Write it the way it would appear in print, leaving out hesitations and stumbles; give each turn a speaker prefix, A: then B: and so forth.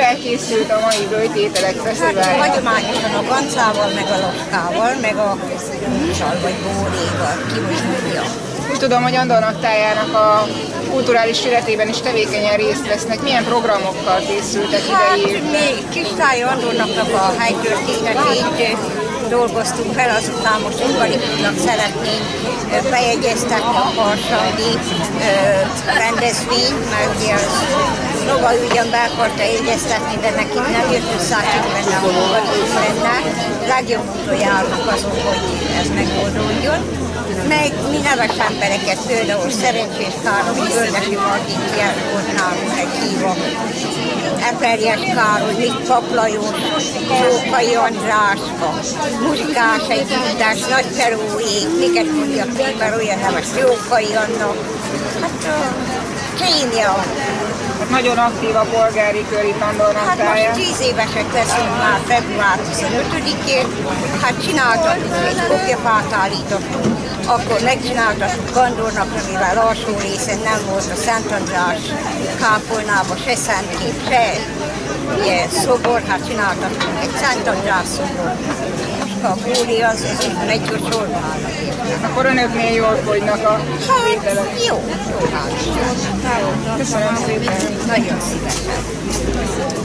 A: Mivel készült a mai Böjtételek Fesztivál?
B: Hát hagyományosan a gancával, meg a loskával, meg a hússal vagy bóréval, ki hogy mondja.
A: Úgy tudom, hogy Andornak tájának a kulturális életében is tevékenyen részt vesznek. Milyen programokkal készültek idei évben?
B: Mi Kistály Andornak a helytörténetét dolgoztunk fel, azután most Ugariknak szeretnénk bejegyeztetni a harsangi rendezvényt, mert ugye az Nova ugyan be akarta jegyeztetni, de nekik nem jött össze, hogy benne a Ugarik lenne. Legjobb úton járunk azon, hogy ez megoldódjon. Meg mi neves embereket, például Szerencsés Károly, Völgyesi Margit volt nálunk egy híva, Eperjes Károly, Pap Lajos, Zsókai András, Muzsikás együttes, Nagyperóék, miket mondjak még, mert olyan neves, Jókai Anna, hát Kémia.
A: Nagyon aktív a polgári kör itt Andornak
B: Hát
A: táján.
B: most 10 évesek leszünk már február 15-én, hát csináltatunk egy kopjafát állítottunk, akkor megcsináltattuk Andornak, mivel alsó részen nem volt a Szent András kápolnában se szentkép, se szobor, hát csináltattunk egy Szent András szobor. A bóli az megy, hogy sorba állnak.
A: Akkor önöknél jól fogynak a vételek.
B: Jó.
A: Köszönöm szépen.
B: Nagyon szívesen.